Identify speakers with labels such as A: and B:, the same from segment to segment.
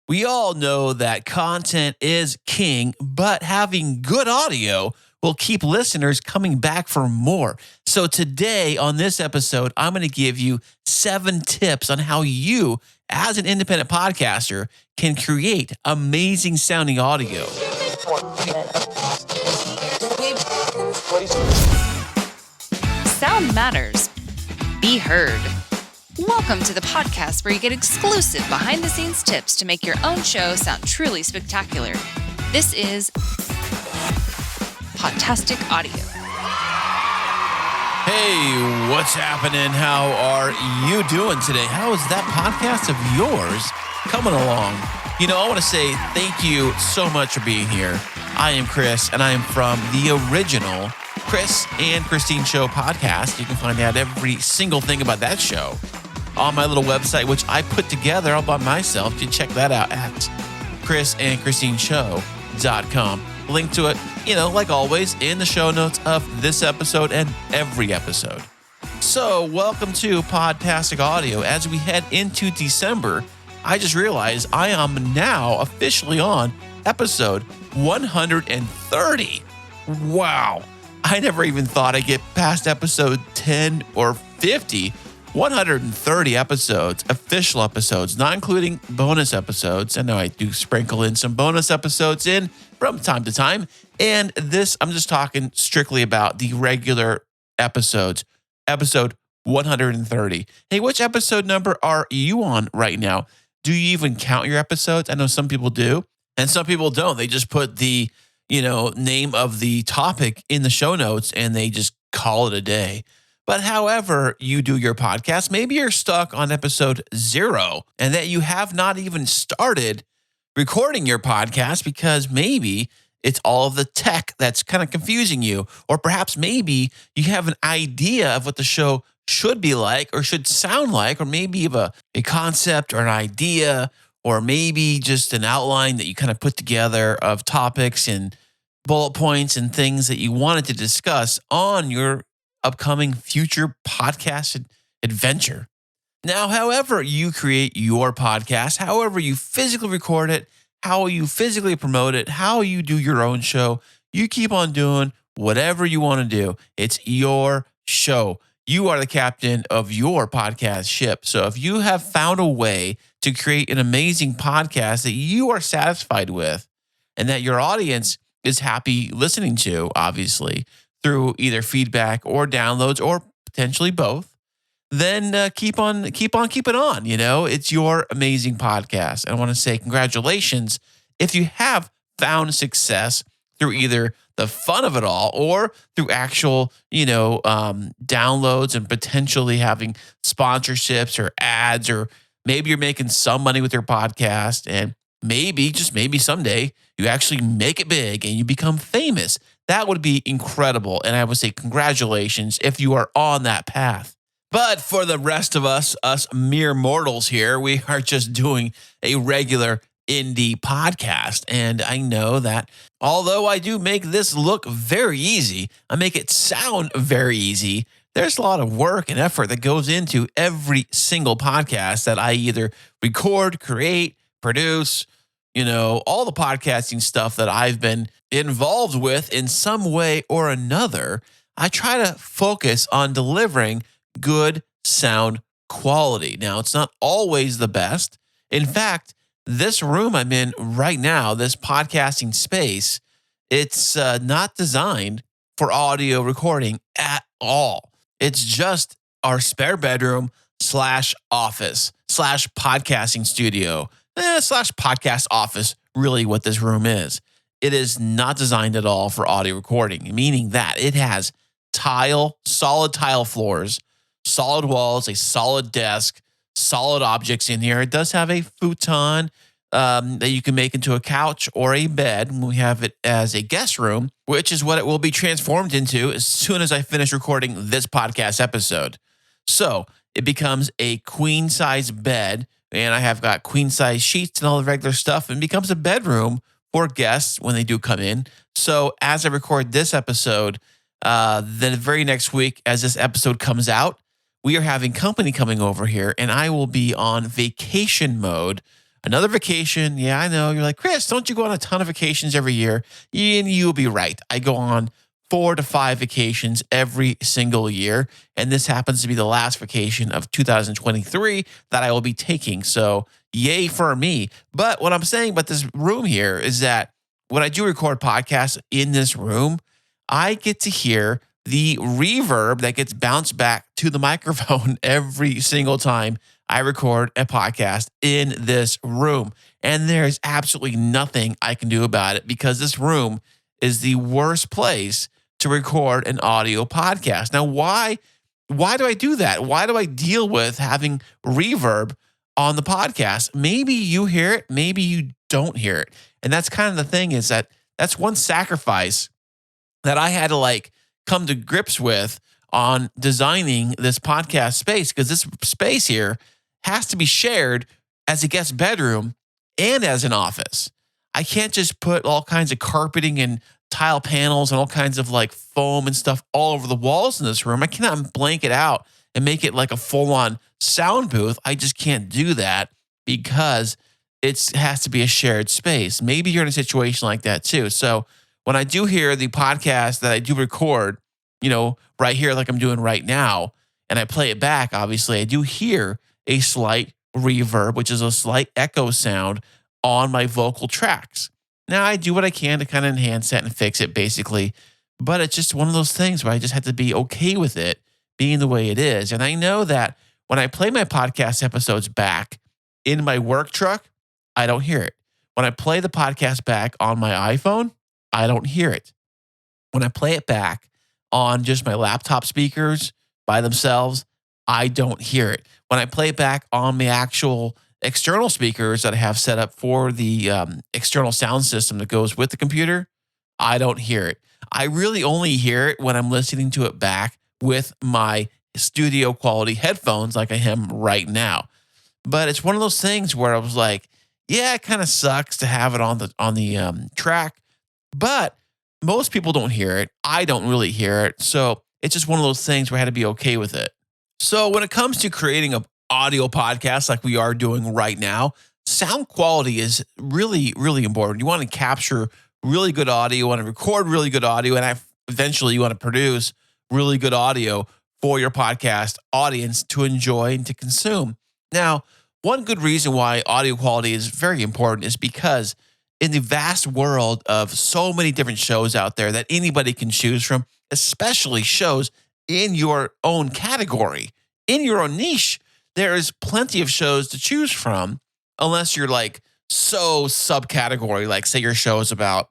A: We all know that content is king, but having good audio will keep listeners coming back for more. So today on this episode, I'm going to give you 7 tips on how you, as an independent podcaster, can create amazing sounding audio.
B: Sound matters. Be heard. Welcome to the podcast where you get exclusive behind-the-scenes tips to make your own show sound truly spectacular. This is Podtastic Audio.
A: Hey, what's happening? How are you doing today? How is that podcast of yours coming along? You know, I want to say thank you so much for being here. I am Chris, and I am from the original Chris and Christine Show podcast. You can find out every single thing about that show on my little website, which I put together all by myself. You can check that out at chrisandchristineshow.com. Link to it, like always, in the show notes of this episode and every episode. So, welcome to Podtastic Audio. As we head into December, I just realized I am now officially on episode 130. Wow. I never even thought I'd get past episode 10 or 50. 130 episodes, official episodes, not including bonus episodes. I know I do sprinkle in some bonus episodes in from time to time. And this, I'm just talking strictly about the regular episodes, episode 130. Hey, which episode number are you on right now? Do you even count your episodes? I know some people do, and some people don't. They just put the, name of the topic in the show notes and they just call it a day. But however you do your podcast, maybe you're stuck on episode 0 and that you have not even started recording your podcast because maybe it's all of the tech that's kind of confusing you. Or perhaps maybe you have an idea of what the show should be like or should sound like, or maybe you have a concept or an idea, or maybe just an outline that you kind of put together of topics and bullet points and things that you wanted to discuss on your upcoming future podcast adventure. Now, however you create your podcast, however you physically record it, how you physically promote it, how you do your own show, you keep on doing whatever you want to do. It's your show. You are the captain of your podcast ship. So if you have found a way to create an amazing podcast that you are satisfied with and that your audience is happy listening to, obviously, through either feedback or downloads or potentially both, then keep on keeping on. It's your amazing podcast. And I want to say congratulations if you have found success through either the fun of it all or through actual, downloads and potentially having sponsorships or ads, or maybe you're making some money with your podcast and maybe, just maybe someday you actually make it big and you become famous. That would be incredible. And I would say congratulations if you are on that path. But for the rest of us mere mortals here, we are just doing a regular indie podcast. And I know that although I do make this look very easy, I make it sound very easy, there's a lot of work and effort that goes into every single podcast that I either record, create, produce, all the podcasting stuff that I've been involved with in some way or another. I try to focus on delivering good sound quality. Now, it's not always the best. In fact, this room I'm in right now, this podcasting space, it's not designed for audio recording at all. It's just our spare bedroom / office / podcasting studio / podcast office, really what this room is. It is not designed at all for audio recording, meaning that it has solid tile floors, solid walls, a solid desk, solid objects in here. It does have a futon that you can make into a couch or a bed. We have it as a guest room, which is what it will be transformed into as soon as I finish recording this podcast episode. So it becomes a queen size bed, and I have got queen size sheets and all the regular stuff, and becomes a bedroom for guests when they do come in. So as I record this episode, the very next week, as this episode comes out, we are having company coming over here, and I will be on vacation mode Another vacation. Yeah, I know. You're like, Chris, don't you go on a ton of vacations every year? And you'll be right. I go on 4 to 5 vacations every single year. And this happens to be the last vacation of 2023 that I will be taking. So yay for me. But what I'm saying about this room here is that when I do record podcasts in this room, I get to hear the reverb that gets bounced back to the microphone every single time I record a podcast in this room. And there's absolutely nothing I can do about it because this room is the worst place to record an audio podcast. Now, why do I do that? Why do I deal with having reverb on the podcast? Maybe you hear it, maybe you don't hear it. And that's kind of the thing, is that that's one sacrifice that I had to come to grips with on designing this podcast space, because this space here has to be shared as a guest bedroom and as an office. I can't just put all kinds of carpeting and tile panels and all kinds of foam and stuff all over the walls in this room. I cannot blanket out and make it like a full-on sound booth. I just can't do that because it has to be a shared space. Maybe you're in a situation like that too. So when I do hear the podcast that I do record, right here, like I'm doing right now, and I play it back, obviously, I do hear a slight reverb, which is a slight echo sound on my vocal tracks. Now, I do what I can to kind of enhance that and fix it, basically, but it's just one of those things where I just have to be okay with it being the way it is. And I know that when I play my podcast episodes back in my work truck, I don't hear it. When I play the podcast back on my iPhone, I don't hear it. When I play it back on just my laptop speakers by themselves, I don't hear it. When I play it back on the actual external speakers that I have set up for the external sound system that goes with the computer, I don't hear it. I really only hear it when I'm listening to it back with my studio quality headphones like I am right now. But it's one of those things where I was like, yeah, it kind of sucks to have it on the track, but most people don't hear it. I don't really hear it. So it's just one of those things where I had to be okay with it. So when it comes to creating an audio podcast like we are doing right now, sound quality is really, really important. You want to capture really good audio, you want to record really good audio, and eventually you want to produce really good audio for your podcast audience to enjoy and to consume. Now, one good reason why audio quality is very important is because in the vast world of so many different shows out there that anybody can choose from, especially shows in your own category, in your own niche, there is plenty of shows to choose from, unless you're so subcategory, say your show is about,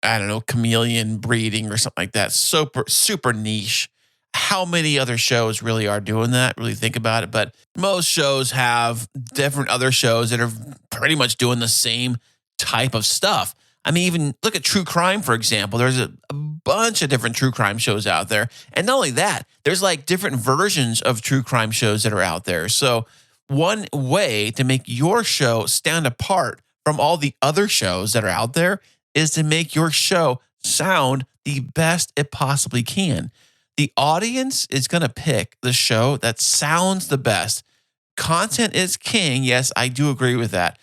A: I don't know, chameleon breeding or something like that, super niche. How many other shows really are doing that? Really think about it. But most shows have different other shows that are pretty much doing the same type of stuff. I mean, even look at true crime, for example. There's a bunch of different true crime shows out there. And not only that, there's different versions of true crime shows that are out there. So one way to make your show stand apart from all the other shows that are out there is to make your show sound the best it possibly can. The audience is going to pick the show that sounds the best. Content is king. Yes, I do agree with that.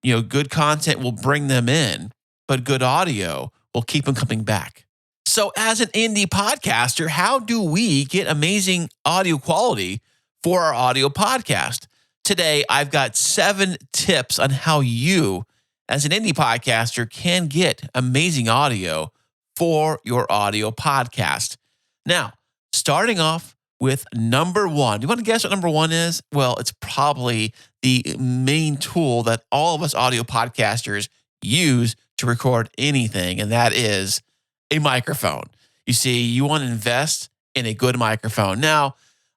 A: Good content will bring them in, but good audio will keep them coming back. So as an indie podcaster, how do we get amazing audio quality for our audio podcast? Today, I've got 7 tips on how you, as an indie podcaster, can get amazing audio for your audio podcast. Now, starting off with number 1. Do you want to guess what number 1 is? Well, it's probably the main tool that all of us audio podcasters use to record anything, and that is a microphone. You see, you want to invest in a good microphone. Now,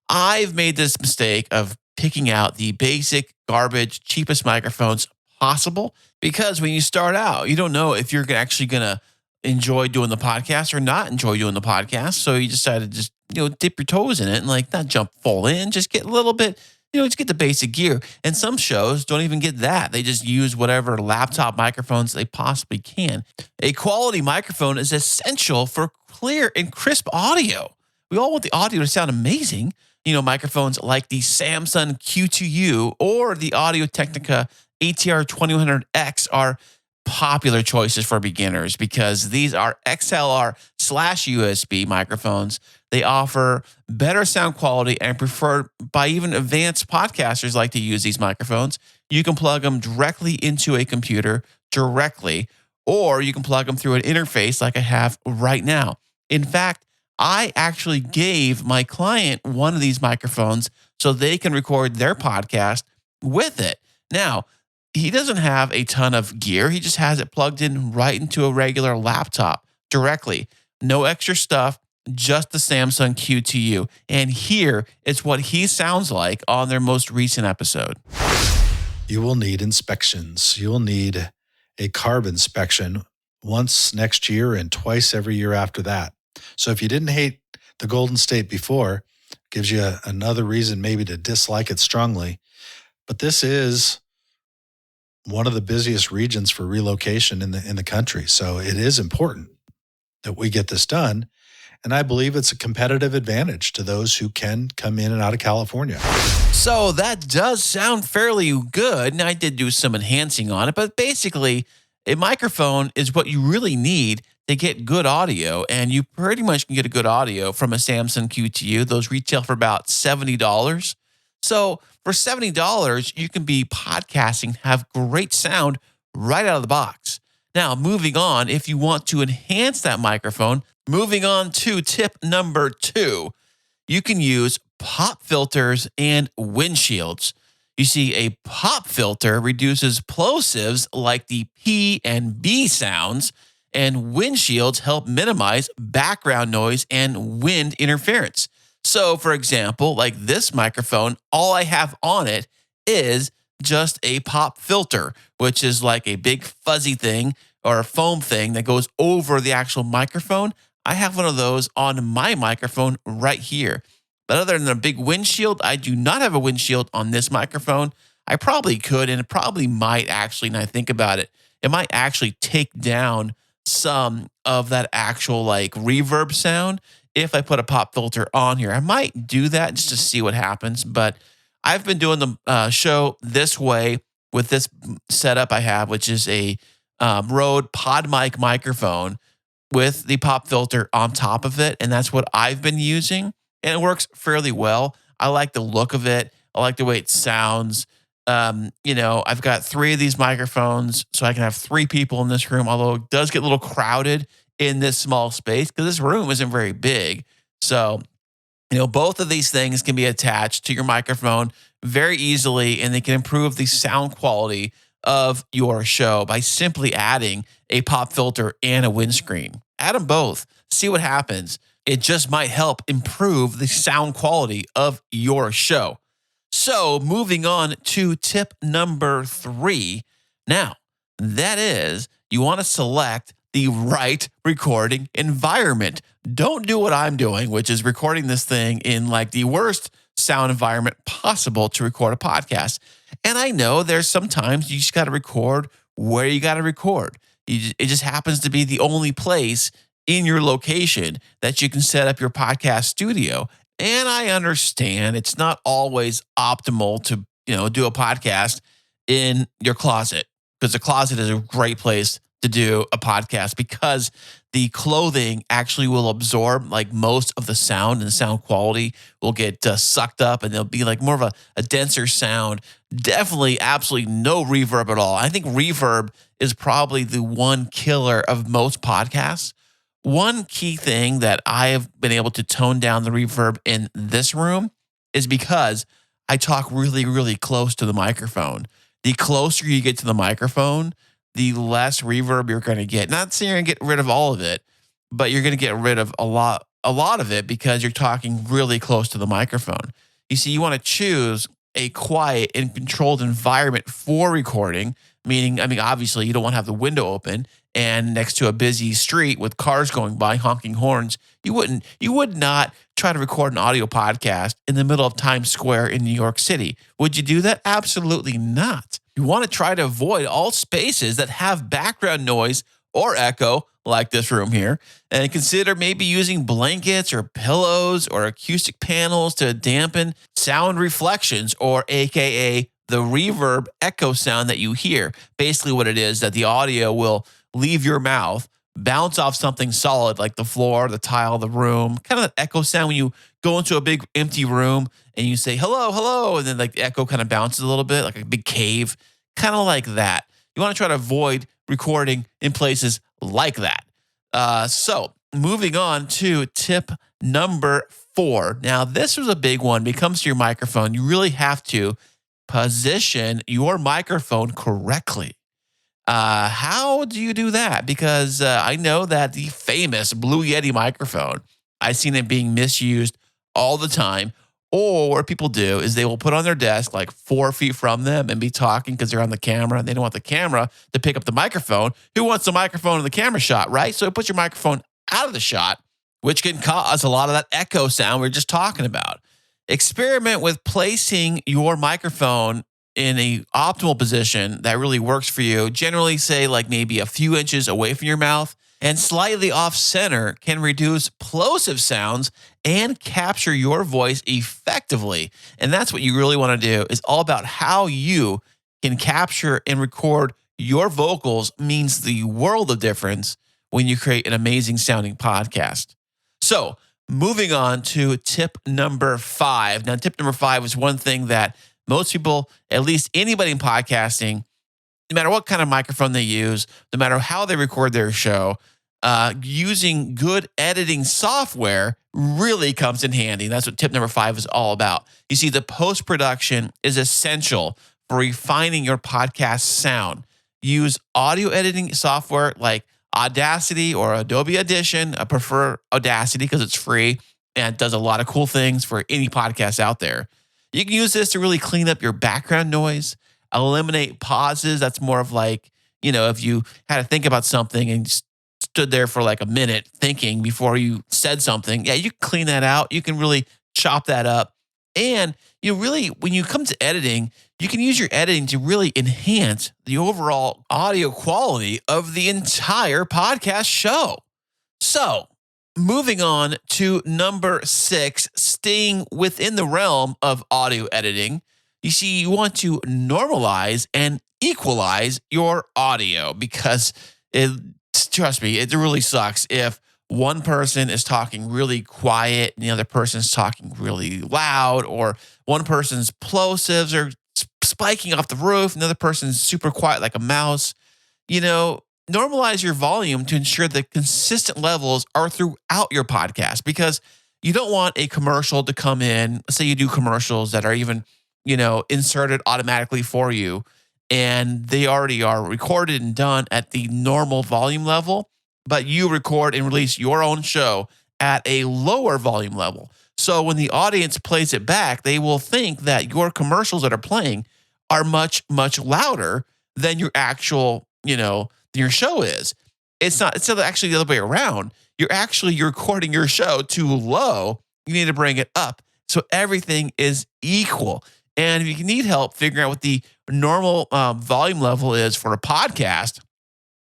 A: I've made this mistake of picking out the basic, garbage, cheapest microphones possible, because when you start out, you don't know if you're actually going to enjoy doing the podcast or not enjoy doing the podcast. So you decide to just, dip your toes in it and not jump full in, just get a little bit, just get the basic gear. And some shows don't even get that. They just use whatever laptop microphones they possibly can. A quality microphone is essential for clear and crisp audio. We all want the audio to sound amazing. Microphones like the Samsung Q2U or the Audio-Technica ATR 2100X are popular choices for beginners because these are XLR/USB microphones. They offer better sound quality and preferred by even advanced podcasters like to use these microphones. You can plug them directly into a computer directly, or you can plug them through an interface like I have right now. In fact, I actually gave my client one of these microphones so they can record their podcast with it. Now, he doesn't have a ton of gear. He just has it plugged in right into a regular laptop directly. No extra stuff, just the Samsung Q2U. And here is what he sounds like on their most recent episode.
C: You will need inspections. You will need a carb inspection once next year and twice every year after that. So if you didn't hate the Golden State before, gives you another reason maybe to dislike it strongly. But this is one of the busiest regions for relocation in the country. So it is important that we get this done. And I believe it's a competitive advantage to those who can come in and out of California.
A: So that does sound fairly good. And I did do some enhancing on it, but basically a microphone is what you really need to get good audio. And you pretty much can get a good audio from a Samsung Q2U. Those retail for about $70. So for $70, you can be podcasting, have great sound right out of the box. Now, moving on, if you want to enhance that microphone, moving on to tip number 2, you can use pop filters and windshields. You see, a pop filter reduces plosives like the P and B sounds, and windshields help minimize background noise and wind interference. So, for example, like this microphone, all I have on it is just a pop filter, which is like a big fuzzy thing or a foam thing that goes over the actual microphone. I have one of those on my microphone right here. But other than a big windshield, I do not have a windshield on this microphone. I probably could, and it probably might actually, and I think about it, it might actually take down some of that actual like reverb sound if I put a pop filter on here. I might do that just to see what happens, but I've been doing the show this way with this setup I have, which is a Rode PodMic microphone with the pop filter on top of it, and that's what I've been using, and it works fairly well. I like the look of it. I like the way it sounds. I've got 3 of these microphones, so I can have 3 people in this room, although it does get a little crowded in this small space because this room isn't very big. So, both of these things can be attached to your microphone very easily, and they can improve the sound quality of your show by simply adding a pop filter and a windscreen. Add them both. See what happens. It just might help improve the sound quality of your show. So moving on to tip number 3. Now, that is you want to select the right recording environment. Don't do what I'm doing, which is recording this thing in like the worst sound environment possible to record a podcast. And I know there's sometimes you just got to record where you got to record. It just happens to be the only place in your location that you can set up your podcast studio. And I understand it's not always optimal to, do a podcast in your closet, because the closet is a great place to do a podcast because the clothing actually will absorb like most of the sound, and the sound quality will get sucked up, and there'll be like more of a denser sound. Definitely, absolutely no reverb at all. I think reverb is probably the one killer of most podcasts. One key thing that I have been able to tone down the reverb in this room is because I talk really, really close to the microphone. The closer you get to the microphone, the less reverb you're going to get. Not saying you're going to get rid of all of it, but you're going to get rid of a lot of it because you're talking really close to the microphone. You see, you want to choose a quiet and controlled environment for recording, meaning, obviously you don't want to have the window open and next to a busy street with cars going by honking horns. You would not try to record an audio podcast in the middle of Times Square in New York City. Would you do that? Absolutely not. You want to try to avoid all spaces that have background noise or echo, like this room here, and consider maybe using blankets or pillows or acoustic panels to dampen sound reflections, or AKA the reverb echo sound that you hear. Basically what it is that the audio will leave your mouth, bounce off something solid like the floor, the tile, the room, kind of that echo sound when you go into a big empty room and you say, hello, hello. And then like the echo kind of bounces a little bit like a big cave, kind of like that. You want to try to avoid recording in places like that. So moving on to tip number 4. Now, this was a big one. When it comes to your microphone, you really have to position your microphone correctly. How do you do that? Because I know that the famous Blue Yeti microphone, I've seen it being misused all the time. Or what people do is they will put on their desk like 4 feet from them and be talking because they're on the camera. They don't want the camera to pick up the microphone. Who wants the microphone in the camera shot, right? So put your microphone out of the shot, which can cause a lot of that echo sound we were just talking about. Experiment with placing your microphone in a optimal position that really works for you. Generally say like maybe a few inches away from your mouth, and slightly off center can reduce plosive sounds and capture your voice effectively. And that's what you really want to do, is all about how you can capture and record your vocals. Means the world of difference when you create an amazing sounding podcast. So moving on to tip number 5. Now, tip number 5 is one thing that most people, at least anybody in podcasting, no matter what kind of microphone they use, no matter how they record their show, using good editing software really comes in handy. That's what tip number 5 is all about. You see, the post-production is essential for refining your podcast sound. Use audio editing software like Audacity or Adobe Audition. I prefer Audacity because it's free and does a lot of cool things for any podcast out there. You can use this to really clean up your background noise, eliminate pauses. That's more of like, if you had to think about something and stood there for like a minute thinking before you said something, you can clean that out. You can really chop that up. And when you come to editing, you can use your editing to really enhance the overall audio quality of the entire podcast show. So, moving on to number 6, staying within the realm of audio editing. You see, you want to normalize and equalize your audio because trust me, it really sucks if one person is talking really quiet and the other person is talking really loud, or one person's plosives are spiking off the roof and the other person's super quiet like a mouse. Normalize your volume to ensure that consistent levels are throughout your podcast, because you don't want a commercial to come in. Let's say you do commercials that are even, inserted automatically for you, and they already are recorded and done at the normal volume level, but you record and release your own show at a lower volume level. So when the audience plays it back, they will think that your commercials that are playing are much, much louder than your actual, your show is. It's actually the other way around. You're recording your show too low. You need to bring it up so everything is equal. And if you need help figuring out what the normal volume level is for a podcast,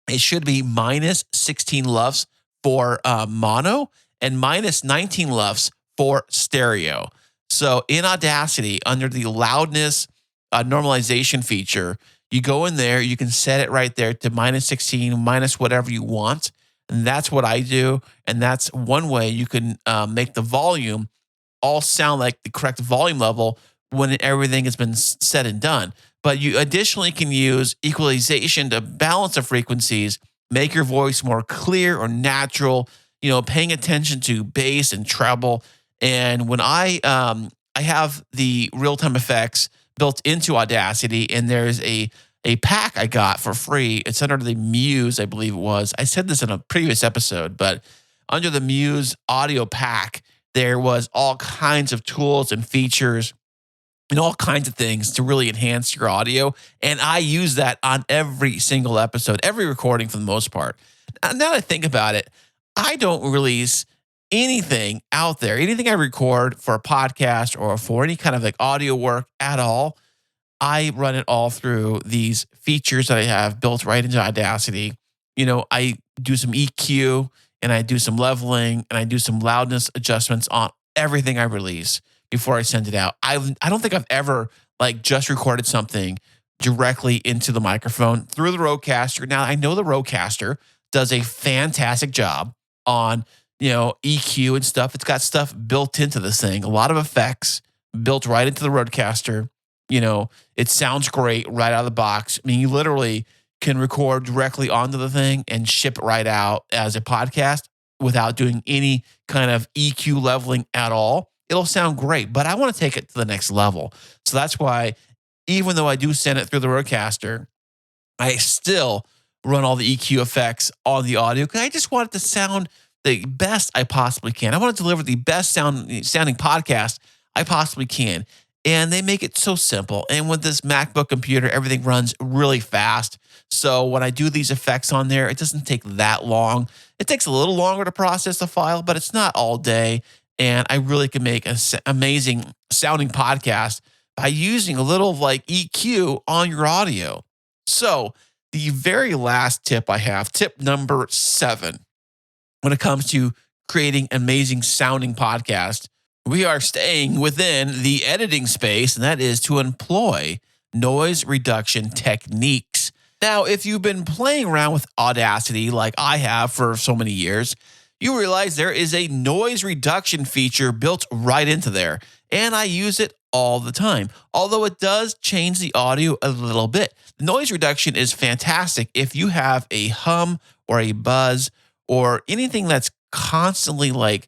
A: it should be minus 16 LUFS for mono and minus 19 LUFS for stereo. So in Audacity, under the loudness normalization feature, you go in there, you can set it right there to minus 16, minus whatever you want. And that's what I do. And that's one way you can make the volume all sound like the correct volume level when everything has been said and done. But you additionally can use equalization to balance the frequencies, make your voice more clear or natural, paying attention to bass and treble. And when I have the real-time effects built into Audacity, and there's a pack I got for free. It's under the Muse, I believe it was. I said this in a previous episode, but under the Muse audio pack, there was all kinds of tools and features and all kinds of things to really enhance your audio. And I use that on every single episode, every recording for the most part. Now that I think about it, I don't release anything out there, anything I record for a podcast or for any kind of like audio work at all. I run it all through these features that I have built right into Audacity. I do some EQ and I do some leveling and I do some loudness adjustments on everything I release before I send it out. I don't think I've ever like just recorded something directly into the microphone through the Rodecaster. Now, I know the Rodecaster does a fantastic job on, EQ and stuff. It's got stuff built into this thing, a lot of effects built right into the Rodecaster. It sounds great right out of the box. I mean, you literally can record directly onto the thing and ship it right out as a podcast without doing any kind of EQ leveling at all. It'll sound great, but I want to take it to the next level. So that's why, even though I do send it through the Rodecaster, I still run all the EQ effects on the audio because I just want it to sound the best I possibly can. I want to deliver the best sounding podcast I possibly can. And they make it so simple. And with this MacBook computer, everything runs really fast. So when I do these effects on there, it doesn't take that long. It takes a little longer to process the file, but it's not all day. And I really can make an amazing sounding podcast by using a little like EQ on your audio. So the very last tip I have, tip number 7, when it comes to creating amazing sounding podcast, we are staying within the editing space, and that is to employ noise reduction techniques. Now, if you've been playing around with Audacity like I have for so many years, you realize there is a noise reduction feature built right into there, and I use it all the time, although it does change the audio a little bit. Noise reduction is fantastic if you have a hum or a buzz or anything that's constantly like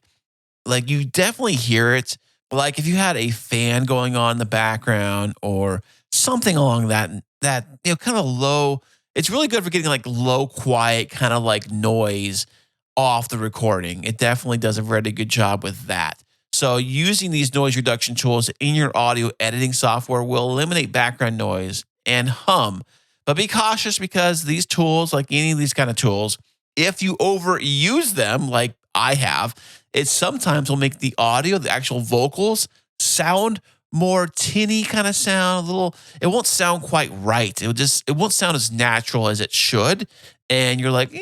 A: you definitely hear it. Like if you had a fan going on in the background or something along that kind of low, it's really good for getting like low, quiet kind of like noise off the recording. It definitely does a very good job with that. So using these noise reduction tools in your audio editing software will eliminate background noise and hum. But be cautious because these tools, like any of these kind of tools, if you overuse them, like I have, it sometimes will make the audio, the actual vocals, sound more tinny kind of sound, it won't sound quite right. It won't sound as natural as it should. And you're like,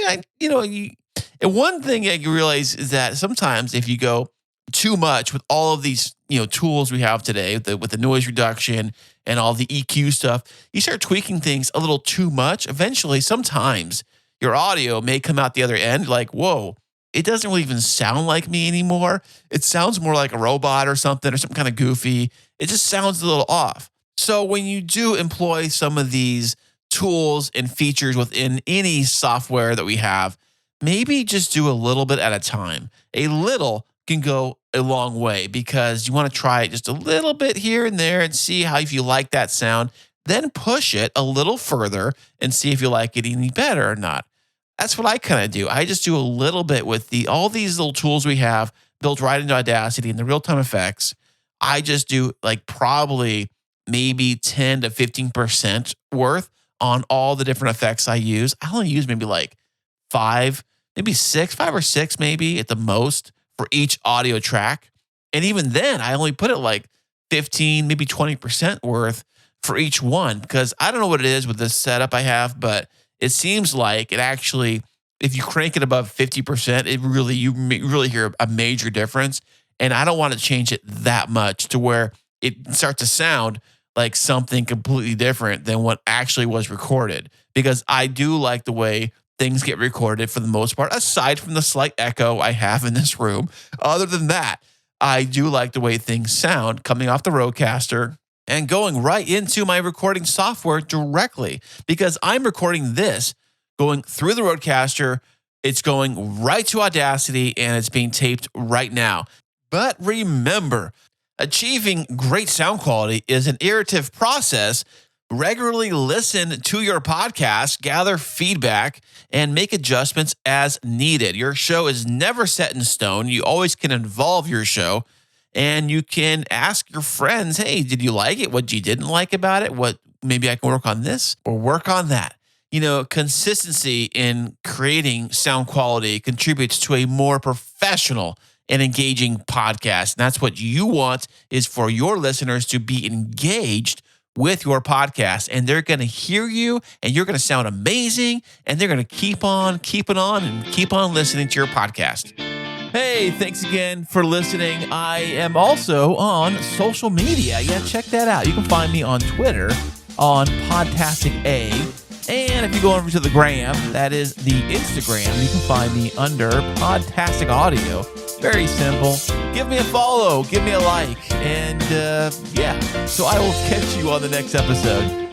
A: and one thing that you realize is that sometimes if you go too much with all of these, tools we have today with the noise reduction and all the EQ stuff, you start tweaking things a little too much. Eventually, sometimes your audio may come out the other end like, whoa, it doesn't really even sound like me anymore. It sounds more like a robot or something kind of goofy. It just sounds a little off. So when you do employ some of these tools and features within any software that we have, maybe just do a little bit at a time. A little can go a long way because you want to try it just a little bit here and there and see if you like that sound. Then push it a little further and see if you like it any better or not. That's what I kind of do. I just do a little bit with all these little tools we have built right into Audacity and the real-time effects. I just do like probably maybe 10 to 15% worth on all the different effects I use. I only use maybe like 5 or 6 maybe at the most for each audio track. And even then, I only put it like 15, maybe 20% worth for each one because I don't know what it is with this setup I have, but it seems like it actually, if you crank it above 50%, you really hear a major difference. And I don't want to change it that much to where it starts to sound like something completely different than what actually was recorded. Because I do like the way things get recorded for the most part, aside from the slight echo I have in this room. Other than that, I do like the way things sound coming off the Rodecaster and going right into my recording software directly because I'm recording this going through the Rodecaster. It's going right to Audacity and it's being taped right now. But remember, achieving great sound quality is an iterative process. Regularly listen to your podcast, gather feedback, and make adjustments as needed. Your show is never set in stone. You always can evolve your show. And you can ask your friends, hey, did you like it? What you didn't like about it? What maybe I can work on this or work on that. Consistency in creating sound quality contributes to a more professional and engaging podcast. And that's what you want, is for your listeners to be engaged with your podcast. And they're going to hear you and you're going to sound amazing. And they're going to keep on keeping on and keep on listening to your podcast. Hey, thanks again for listening. I am also on social media. Yeah, check that out. You can find me on Twitter on Podtastic A. And if you go over to the gram, that is the Instagram, you can find me under Podtastic Audio. Very simple. Give me a follow, give me a like, and yeah. So I will catch you on the next episode.